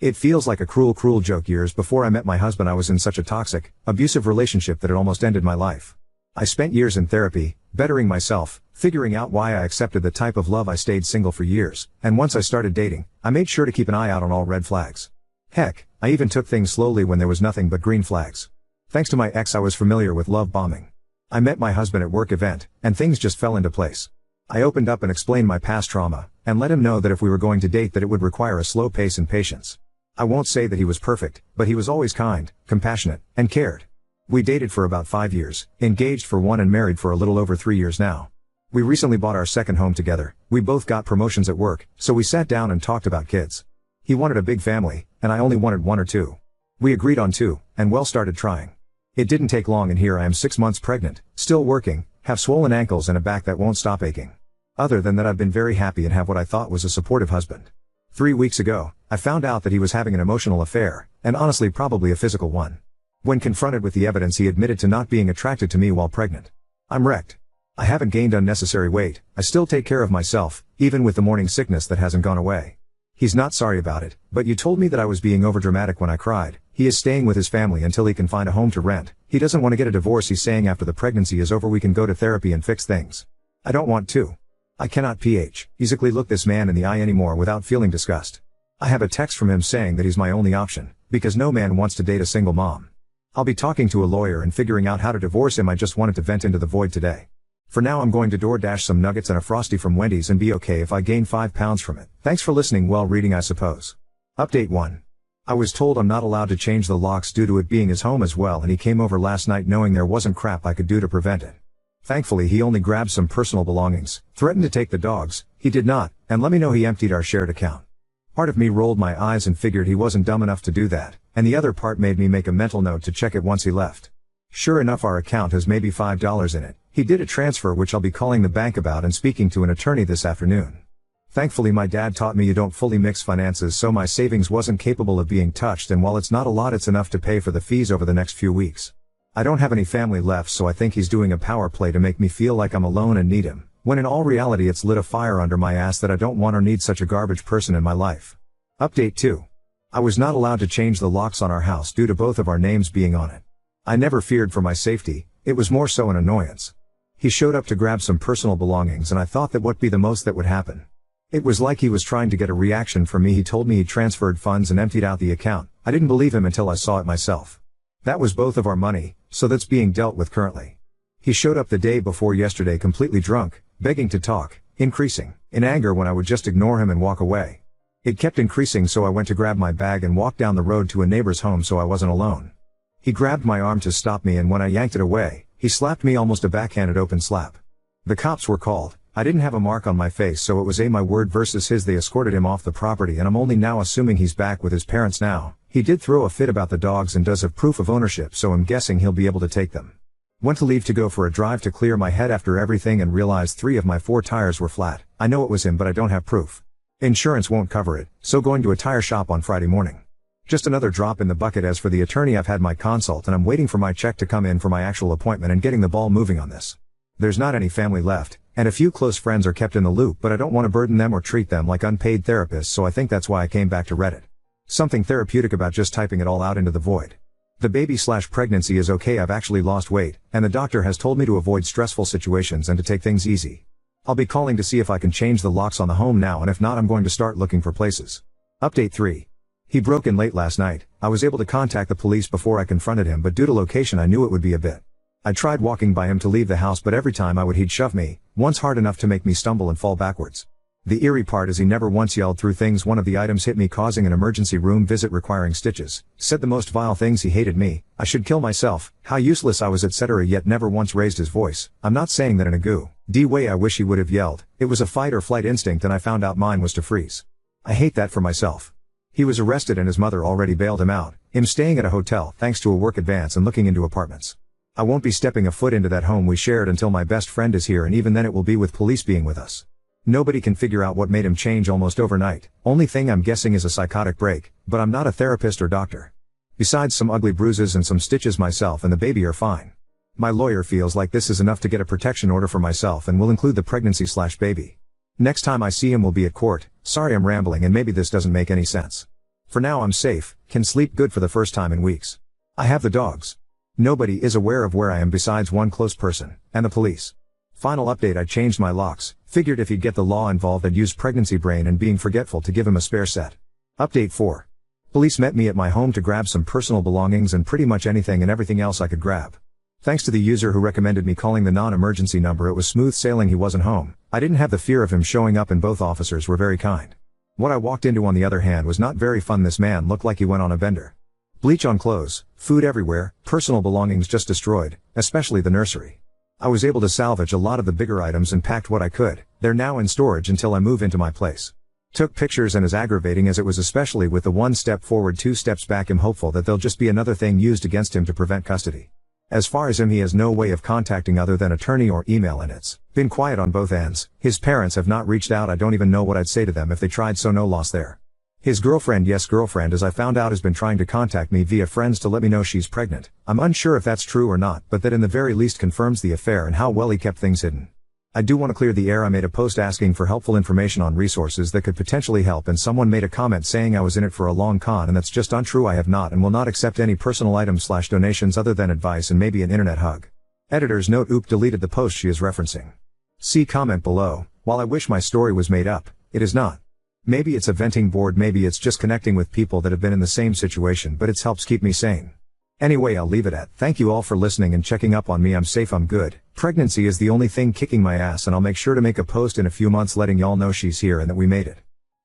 It feels like a cruel joke. Years before I met my husband, I was in such a toxic, abusive relationship that it almost ended my life. I spent years in therapy, bettering myself, figuring out why I accepted the type of love. I stayed single for years, and once I started dating, I made sure to keep an eye out on all red flags. Heck, I even took things slowly when there was nothing but green flags. Thanks to my ex, I was familiar with love bombing. I met my husband at work event, and things just fell into place. I opened up and explained my past trauma, and let him know that if we were going to date that it would require a slow pace and patience. I won't say that he was perfect, but he was always kind, compassionate, and cared. We dated for about 5 years, engaged for 1 and married for a little over 3 years now. We recently bought our second home together. We both got promotions at work, so we sat down and talked about kids. He wanted a big family, and I only wanted 1 or 2. We agreed on 2, and started trying. It didn't take long, and here I am 6 months pregnant, still working, have swollen ankles and a back that won't stop aching. Other than that, I've been very happy and have what I thought was a supportive husband. 3 weeks ago, I found out that he was having an emotional affair, and honestly probably a physical one. When confronted with the evidence, he admitted to not being attracted to me while pregnant. I'm wrecked. I haven't gained unnecessary weight, I still take care of myself, even with the morning sickness that hasn't gone away. He's not sorry about it, but you told me that I was being overdramatic when I cried. He is staying with his family until he can find a home to rent. He doesn't want to get a divorce. He's saying after the pregnancy is over we can go to therapy and fix things. I don't want to. I cannot physically look this man in the eye anymore without feeling disgust. I have a text from him saying that he's my only option, because no man wants to date a single mom. I'll be talking to a lawyer and figuring out how to divorce him. I just wanted to vent into the void today. For now, I'm going to DoorDash some nuggets and a Frosty from Wendy's and be okay if I gain 5 pounds from it. Thanks for listening while reading, I suppose. Update 1. I was told I'm not allowed to change the locks due to it being his home as well, and he came over last night knowing there wasn't crap I could do to prevent it. Thankfully, he only grabbed some personal belongings, threatened to take the dogs, he did not, and let me know he emptied our shared account. Part of me rolled my eyes and figured he wasn't dumb enough to do that, and the other part made me make a mental note to check it once he left. Sure enough, our account has maybe $5 in it. He did a transfer which I'll be calling the bank about and speaking to an attorney this afternoon. Thankfully, my dad taught me you don't fully mix finances, so my savings wasn't capable of being touched, and while it's not a lot, it's enough to pay for the fees over the next few weeks. I don't have any family left, so I think he's doing a power play to make me feel like I'm alone and need him, when in all reality it's lit a fire under my ass that I don't want or need such a garbage person in my life. Update 2. I was not allowed to change the locks on our house due to both of our names being on it. I never feared for my safety, it was more so an annoyance. He showed up to grab some personal belongings and I thought that would be the most that would happen. It was like he was trying to get a reaction from me. He told me he transferred funds and emptied out the account. I didn't believe him until I saw it myself. That was both of our money, so that's being dealt with currently. He showed up the day before yesterday completely drunk, begging to talk, increasing in anger when I would just ignore him and walk away. It kept increasing, so I went to grab my bag and walk down the road to a neighbor's home so I wasn't alone. He grabbed my arm to stop me, and when I yanked it away, he slapped me, almost a backhanded open slap. The cops were called. I didn't have a mark on my face, so it was my word versus his. They escorted him off the property, and I'm only now assuming he's back with his parents now. He did throw a fit about the dogs and does have proof of ownership, so I'm guessing he'll be able to take them. Went to leave to go for a drive to clear my head after everything and realized 3 of my 4 tires were flat. I know it was him, but I don't have proof. Insurance won't cover it, so going to a tire shop on Friday morning. Just another drop in the bucket. As for the attorney, I've had my consult and I'm waiting for my check to come in for my actual appointment and getting the ball moving on this. There's not any family left, and a few close friends are kept in the loop, but I don't want to burden them or treat them like unpaid therapists, so I think that's why I came back to Reddit. Something therapeutic about just typing it all out into the void. The baby/pregnancy is okay. I've actually lost weight, and the doctor has told me to avoid stressful situations and to take things easy. I'll be calling to see if I can change the locks on the home now, and if not, I'm going to start looking for places. Update 3. He broke in late last night. I was able to contact the police before I confronted him, but due to location I knew it would be a bit. I tried walking by him to leave the house, but every time I would he'd shove me, once hard enough to make me stumble and fall backwards. The eerie part is he never once yelled through things. One of the items hit me, causing an emergency room visit requiring stitches. Said the most vile things. He hated me, I should kill myself, how useless I was, etc., yet never once raised his voice. I'm not saying that in a good way. I wish he would have yelled. It was a fight or flight instinct, and I found out mine was to freeze. I hate that for myself. He was arrested and his mother already bailed him out, him staying at a hotel thanks to a work advance and looking into apartments. I won't be stepping a foot into that home we shared until my best friend is here, and even then it will be with police being with us. Nobody can figure out what made him change almost overnight. Only thing I'm guessing is a psychotic break, but I'm not a therapist or doctor. Besides some ugly bruises and some stitches, myself and the baby are fine. My lawyer feels like this is enough to get a protection order for myself and will include the pregnancy/baby. Next time I see him will be at court. Sorry I'm rambling and maybe this doesn't make any sense. For now I'm safe, can sleep good for the first time in weeks. I have the dogs. Nobody is aware of where I am besides one close person, and the police. Final update: I changed my locks, figured if he'd get the law involved I'd use pregnancy brain and being forgetful to give him a spare set. Update 4. Police met me at my home to grab some personal belongings and pretty much anything and everything else I could grab. Thanks to the user who recommended me calling the non-emergency number, it was smooth sailing. He wasn't home. I didn't have the fear of him showing up and both officers were very kind. What I walked into on the other hand was not very fun. This man looked like he went on a bender. Bleach on clothes, food everywhere, personal belongings just destroyed, especially the nursery. I was able to salvage a lot of the bigger items and packed what I could. They're now in storage until I move into my place. Took pictures, and as aggravating as it was, especially with the 1 step forward 2 steps back, I'm hopeful that they'll just be another thing used against him to prevent custody. As far as him, he has no way of contacting other than attorney or email, and it's been quiet on both ends. His parents have not reached out. I don't even know what I'd say to them if they tried, so no loss there. His girlfriend, yes girlfriend, as I found out, has been trying to contact me via friends to let me know she's pregnant. I'm unsure if that's true or not, but that in the very least confirms the affair and how well he kept things hidden. I do want to clear the air. I made a post asking for helpful information on resources that could potentially help, and someone made a comment saying I was in it for a long con, and that's just untrue. I have not and will not accept any personal items/donations other than advice and maybe an internet hug. Editor's note: Oop, deleted the post she is referencing. See comment below. While I wish my story was made up, it is not. Maybe it's a venting board, maybe it's just connecting with people that have been in the same situation, but it helps keep me sane. Anyway, I'll leave it at thank you all for listening and checking up on me. I'm safe, I'm good. Pregnancy is the only thing kicking my ass, and I'll make sure to make a post in a few months letting y'all know she's here and that we made it.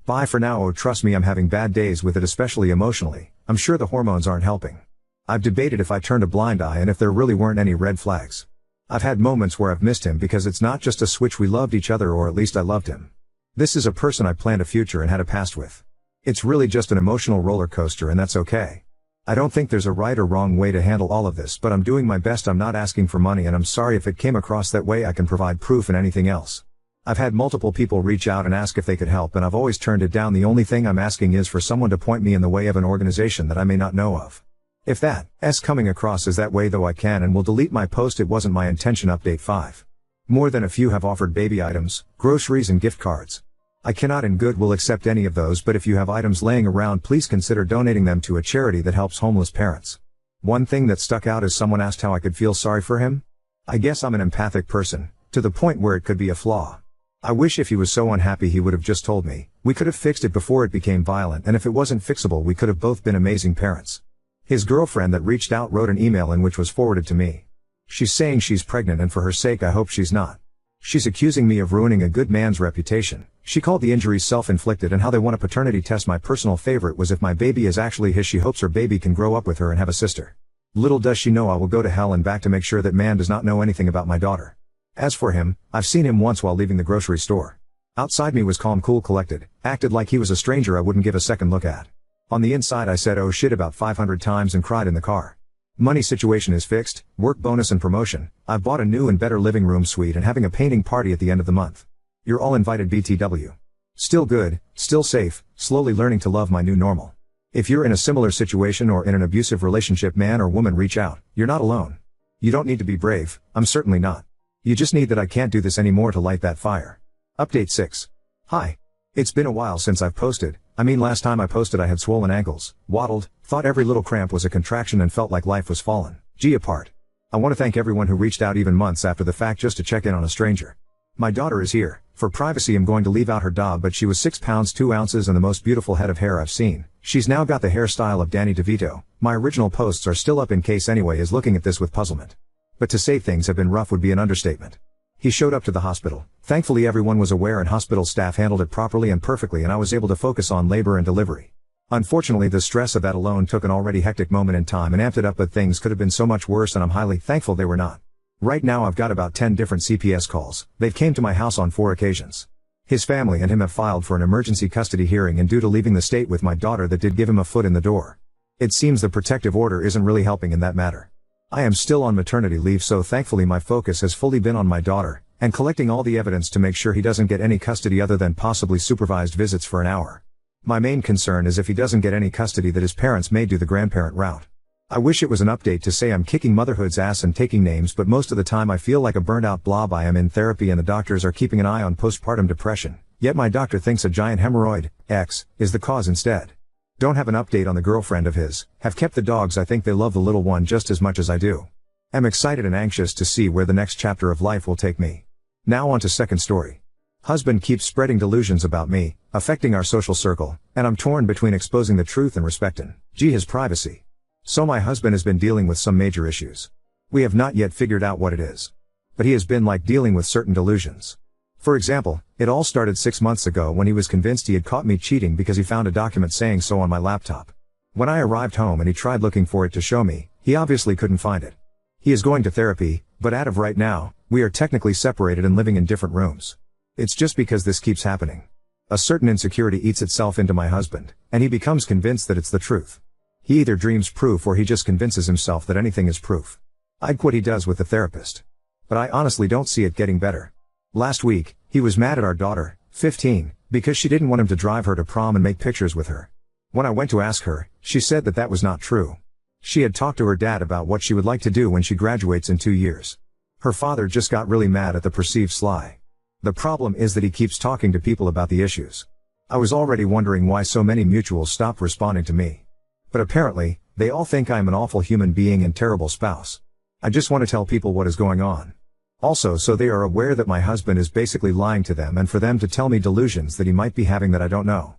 Bye for now. Oh, trust me, I'm having bad days with it, especially emotionally. I'm sure the hormones aren't helping. I've debated if I turned a blind eye and if there really weren't any red flags. I've had moments where I've missed him because it's not just a switch. We loved each other, or at least I loved him. This is a person I planned a future and had a past with. It's really just an emotional roller coaster, and that's okay. I don't think there's a right or wrong way to handle all of this, but I'm doing my best. I'm not asking for money, and I'm sorry if it came across that way. I can provide proof and anything else. I've had multiple people reach out and ask if they could help, and I've always turned it down. The only thing I'm asking is for someone to point me in the way of an organization that I may not know of. If that's coming across as that way, though, I can and will delete my post. It wasn't my intention. Update 5. More than a few have offered baby items, groceries and gift cards. I cannot in good will accept any of those, but if you have items laying around, please consider donating them to a charity that helps homeless parents. One thing that stuck out is someone asked how I could feel sorry for him. I guess I'm an empathic person, to the point where it could be a flaw. I wish if he was so unhappy he would have just told me. We could have fixed it before it became violent, and if it wasn't fixable we could have both been amazing parents. His girlfriend that reached out wrote an email in which was forwarded to me. She's saying she's pregnant, and for her sake I hope she's not. She's accusing me of ruining a good man's reputation. She called the injuries self-inflicted and how they want a paternity test. My personal favorite was if my baby is actually his. She hopes her baby can grow up with her and have a sister. Little does she know I will go to hell and back to make sure that man does not know anything about my daughter. As for him, I've seen him once while leaving the grocery store. Outside me was calm, cool, collected, acted like he was a stranger I wouldn't give a second look at. On the inside I said oh shit about 500 times and cried in the car. Money situation is fixed, work bonus and promotion. I've bought a new and better living room suite and having a painting party at the end of the month. You're all invited. BTW. Still good, still safe, slowly learning to love my new normal. If you're in a similar situation or in an abusive relationship, man or woman, reach out. You're not alone. You don't need to be brave, I'm certainly not. You just need that I can't do this anymore to light that fire. Update 6. Hi. It's been a while since I've posted. Last time I posted I had swollen ankles, waddled, thought every little cramp was a contraction and felt like life was fallen apart. I want to thank everyone who reached out even months after the fact just to check in on a stranger. My daughter is here. For privacy I'm going to leave out her dob, but she was 6 pounds 2 ounces and the most beautiful head of hair I've seen. She's now got the hairstyle of Danny DeVito. My original posts are still up in case anyone is looking at this with puzzlement. But to say things have been rough would be an understatement. He showed up to the hospital. Thankfully everyone was aware and hospital staff handled it properly and perfectly, and I was able to focus on labor and delivery. Unfortunately the stress of that alone took an already hectic moment in time and amped it up, but things could have been so much worse and I'm highly thankful they were not. Right now I've got about 10 different CPS calls. They've came to my house on 4 occasions. His family and him have filed for an emergency custody hearing, and due to leaving the state with my daughter that did give him a foot in the door. It seems the protective order isn't really helping in that matter. I am still on maternity leave, so thankfully my focus has fully been on my daughter, and collecting all the evidence to make sure he doesn't get any custody other than possibly supervised visits for an hour. My main concern is if he doesn't get any custody that his parents may do the grandparent route. I wish it was an update to say I'm kicking motherhood's ass and taking names, but most of the time I feel like a burned out blob. I am in therapy and the doctors are keeping an eye on postpartum depression, yet my doctor thinks a giant hemorrhoid, X, is the cause instead. Don't have an update on the girlfriend of his, have kept the dogs. I think they love the little one just as much as I do. Am excited and anxious to see where the next chapter of life will take me. Now on to second story. Husband keeps spreading delusions about me, affecting our social circle, and I'm torn between exposing the truth and respecting his privacy. So my husband has been dealing with some major issues. We have not yet figured out what it is. But he has been dealing with certain delusions. For example, it all started 6 months ago when he was convinced he had caught me cheating because he found a document saying so on my laptop. When I arrived home and he tried looking for it to show me, he obviously couldn't find it. He is going to therapy, but as of right now, we are technically separated and living in different rooms. It's just because this keeps happening. A certain insecurity eats itself into my husband, and he becomes convinced that it's the truth. He either dreams proof or he just convinces himself that anything is proof. I'd quit he does with the therapist. But I honestly don't see it getting better. Last week, he was mad at our daughter, 15, because she didn't want him to drive her to prom and make pictures with her. When I went to ask her, she said that that was not true. She had talked to her dad about what she would like to do when she graduates in 2 years. Her father just got really mad at the perceived sly. The problem is that he keeps talking to people about the issues. I was already wondering why so many mutuals stopped responding to me. But apparently, they all think I am an awful human being and terrible spouse. I just want to tell people what is going on. Also so they are aware that my husband is basically lying to them and for them to tell me delusions that he might be having that I don't know.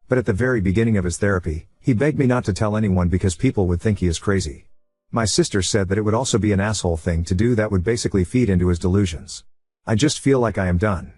But at the very beginning of his therapy, he begged me not to tell anyone because people would think he is crazy. My sister said that it would also be an asshole thing to do that would basically feed into his delusions. I just feel like I am done.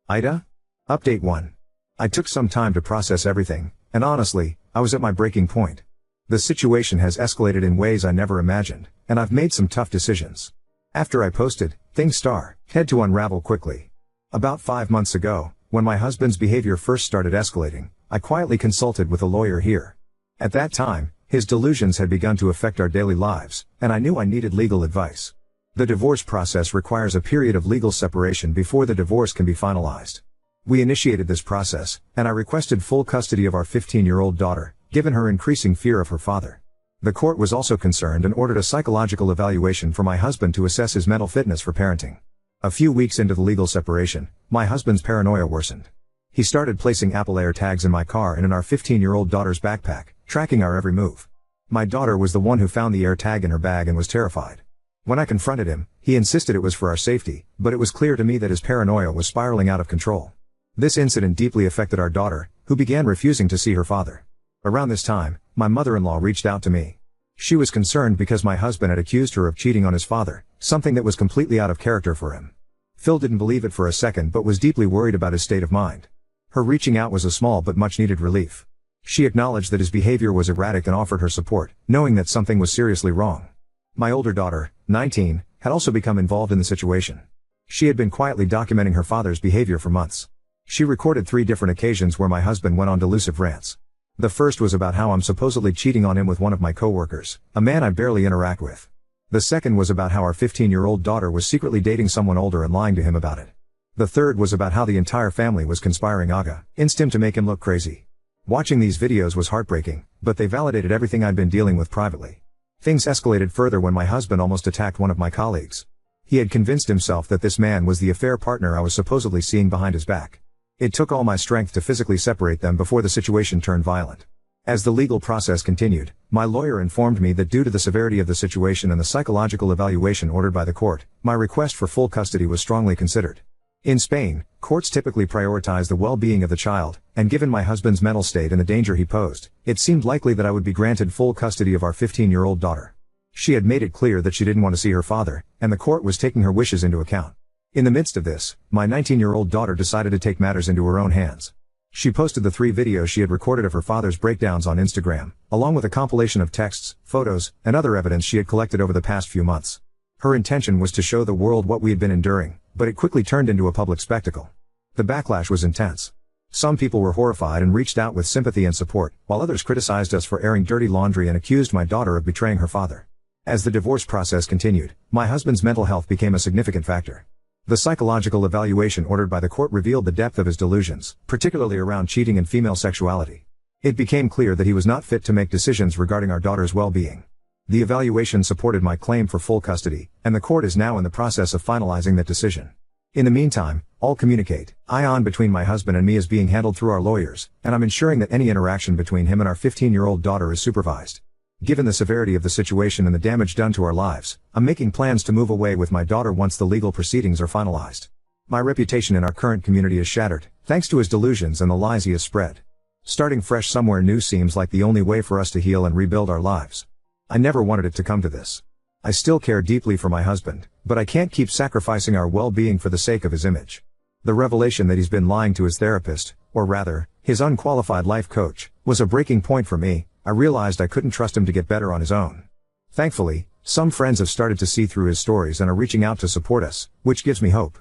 Ida? Update 1. I took some time to process everything, and honestly, I was at my breaking point. The situation has escalated in ways I never imagined, and I've made some tough decisions. After I posted, things had to unravel quickly. About 5 months ago, when my husband's behavior first started escalating, I quietly consulted with a lawyer here. At that time, his delusions had begun to affect our daily lives, and I knew I needed legal advice. The divorce process requires a period of legal separation before the divorce can be finalized. We initiated this process, and I requested full custody of our 15-year-old daughter, given her increasing fear of her father. The court was also concerned and ordered a psychological evaluation for my husband to assess his mental fitness for parenting. A few weeks into the legal separation, my husband's paranoia worsened. He started placing Apple AirTags in my car and in our 15-year-old daughter's backpack, tracking our every move. My daughter was the one who found the AirTag in her bag and was terrified. When I confronted him, he insisted it was for our safety, but it was clear to me that his paranoia was spiraling out of control. This incident deeply affected our daughter, who began refusing to see her father. Around this time, my mother-in-law reached out to me. She was concerned because my husband had accused her of cheating on his father, something that was completely out of character for him. Phil didn't believe it for a second but was deeply worried about his state of mind. Her reaching out was a small but much-needed relief. She acknowledged that his behavior was erratic and offered her support, knowing that something was seriously wrong. My older daughter, 19, had also become involved in the situation. She had been quietly documenting her father's behavior for months. She recorded 3 different occasions where my husband went on delusive rants. The first was about how I'm supposedly cheating on him with one of my coworkers, a man I barely interact with. The second was about how our 15-year-old daughter was secretly dating someone older and lying to him about it. The third was about how the entire family was conspiring against him to make him look crazy. Watching these videos was heartbreaking, but they validated everything I'd been dealing with privately. Things escalated further when my husband almost attacked one of my colleagues. He had convinced himself that this man was the affair partner I was supposedly seeing behind his back. It took all my strength to physically separate them before the situation turned violent. As the legal process continued, my lawyer informed me that due to the severity of the situation and the psychological evaluation ordered by the court, my request for full custody was strongly considered. In Spain, courts typically prioritize the well-being of the child, and given my husband's mental state and the danger he posed, it seemed likely that I would be granted full custody of our 15-year-old daughter. She had made it clear that she didn't want to see her father, and the court was taking her wishes into account. In the midst of this, my 19-year-old daughter decided to take matters into her own hands. She posted the 3 videos she had recorded of her father's breakdowns on Instagram, along with a compilation of texts, photos, and other evidence she had collected over the past few months. Her intention was to show the world what we had been enduring, but it quickly turned into a public spectacle. The backlash was intense. Some people were horrified and reached out with sympathy and support, while others criticized us for airing dirty laundry and accused my daughter of betraying her father. As the divorce process continued, my husband's mental health became a significant factor. The psychological evaluation ordered by the court revealed the depth of his delusions, particularly around cheating and female sexuality. It became clear that he was not fit to make decisions regarding our daughter's well-being. The evaluation supported my claim for full custody, and the court is now in the process of finalizing that decision. In the meantime, All communicate. Ion between my husband and me is being handled through our lawyers, and I'm ensuring that any interaction between him and our 15-year-old daughter is supervised. Given the severity of the situation and the damage done to our lives, I'm making plans to move away with my daughter once the legal proceedings are finalized. My reputation in our current community is shattered, thanks to his delusions and the lies he has spread. Starting fresh somewhere new seems like the only way for us to heal and rebuild our lives. I never wanted it to come to this. I still care deeply for my husband, but I can't keep sacrificing our well-being for the sake of his image. The revelation that he's been lying to his therapist, or rather, his unqualified life coach, was a breaking point for me. I realized I couldn't trust him to get better on his own. Thankfully, some friends have started to see through his stories and are reaching out to support us, which gives me hope.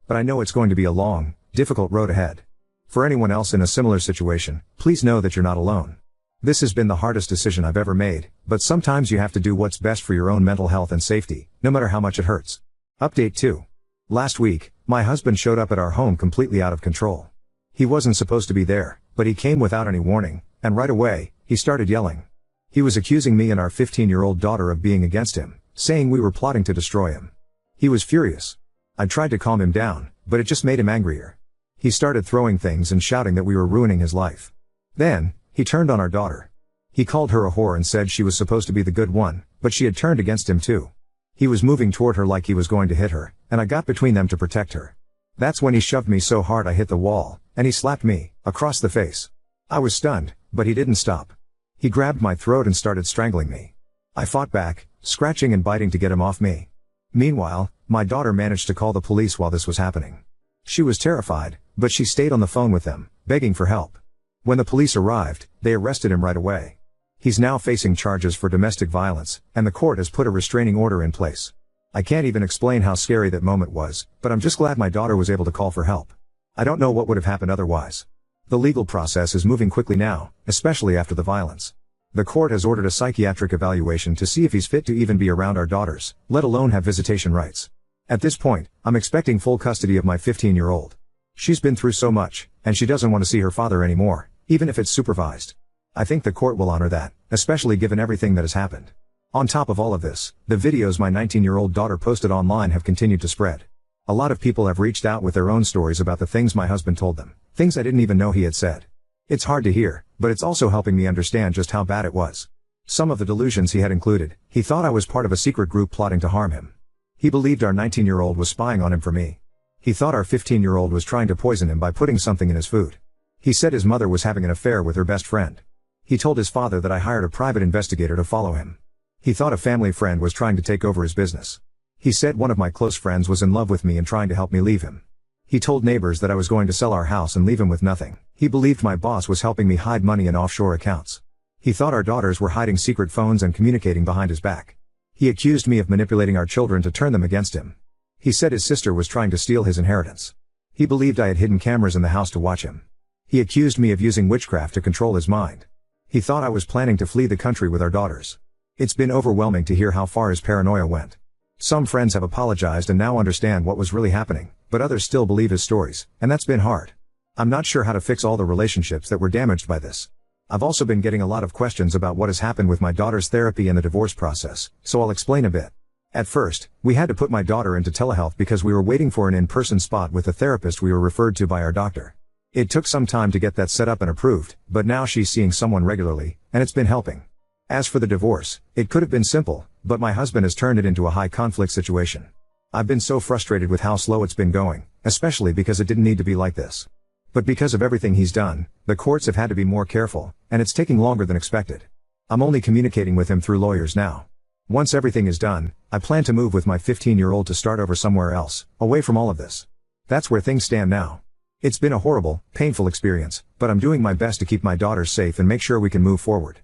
But I know it's going to be a long, difficult road ahead. For anyone else in a similar situation, please know that you're not alone. This has been the hardest decision I've ever made, but sometimes you have to do what's best for your own mental health and safety, no matter how much it hurts. Update 2. Last week, my husband showed up at our home completely out of control. He wasn't supposed to be there, but he came without any warning, and right away, he started yelling. He was accusing me and our 15-year-old daughter of being against him, saying we were plotting to destroy him. He was furious. I tried to calm him down, but it just made him angrier. He started throwing things and shouting that we were ruining his life. Then, he turned on our daughter. He called her a whore and said she was supposed to be the good one, but she had turned against him too. He was moving toward her like he was going to hit her, and I got between them to protect her. That's when he shoved me so hard I hit the wall, and he slapped me, across the face. I was stunned, but he didn't stop. He grabbed my throat and started strangling me. I fought back, scratching and biting to get him off me. Meanwhile, my daughter managed to call the police while this was happening. She was terrified, but she stayed on the phone with them, begging for help. When the police arrived, they arrested him right away. He's now facing charges for domestic violence, and the court has put a restraining order in place. I can't even explain how scary that moment was, but I'm just glad my daughter was able to call for help. I don't know what would have happened otherwise. The legal process is moving quickly now, especially after the violence. The court has ordered a psychiatric evaluation to see if he's fit to even be around our daughters, let alone have visitation rights. At this point, I'm expecting full custody of my 15-year-old. She's been through so much, and she doesn't want to see her father anymore, even if it's supervised. I think the court will honor that, especially given everything that has happened. On top of all of this, the videos my 19-year-old daughter posted online have continued to spread. A lot of people have reached out with their own stories about the things my husband told them, things I didn't even know he had said. It's hard to hear, but it's also helping me understand just how bad it was. Some of the delusions he had included, he thought I was part of a secret group plotting to harm him. He believed our 19-year-old was spying on him for me. He thought our 15-year-old was trying to poison him by putting something in his food. He said his mother was having an affair with her best friend. He told his father that I hired a private investigator to follow him. He thought a family friend was trying to take over his business. He said one of my close friends was in love with me and trying to help me leave him. He told neighbors that I was going to sell our house and leave him with nothing. He believed my boss was helping me hide money in offshore accounts. He thought our daughters were hiding secret phones and communicating behind his back. He accused me of manipulating our children to turn them against him. He said his sister was trying to steal his inheritance. He believed I had hidden cameras in the house to watch him. He accused me of using witchcraft to control his mind. He thought I was planning to flee the country with our daughters. It's been overwhelming to hear how far his paranoia went. Some friends have apologized and now understand what was really happening, but others still believe his stories, and that's been hard. I'm not sure how to fix all the relationships that were damaged by this. I've also been getting a lot of questions about what has happened with my daughter's therapy and the divorce process, so I'll explain a bit. At first, we had to put my daughter into telehealth because we were waiting for an in-person spot with the therapist we were referred to by our doctor. It took some time to get that set up and approved, but now she's seeing someone regularly, and it's been helping. As for the divorce, it could have been simple, but my husband has turned it into a high-conflict situation. I've been so frustrated with how slow it's been going, especially because it didn't need to be like this. But because of everything he's done, the courts have had to be more careful, and it's taking longer than expected. I'm only communicating with him through lawyers now. Once everything is done, I plan to move with my 15-year-old to start over somewhere else, away from all of this. That's where things stand now. It's been a horrible, painful experience, but I'm doing my best to keep my daughters safe and make sure we can move forward.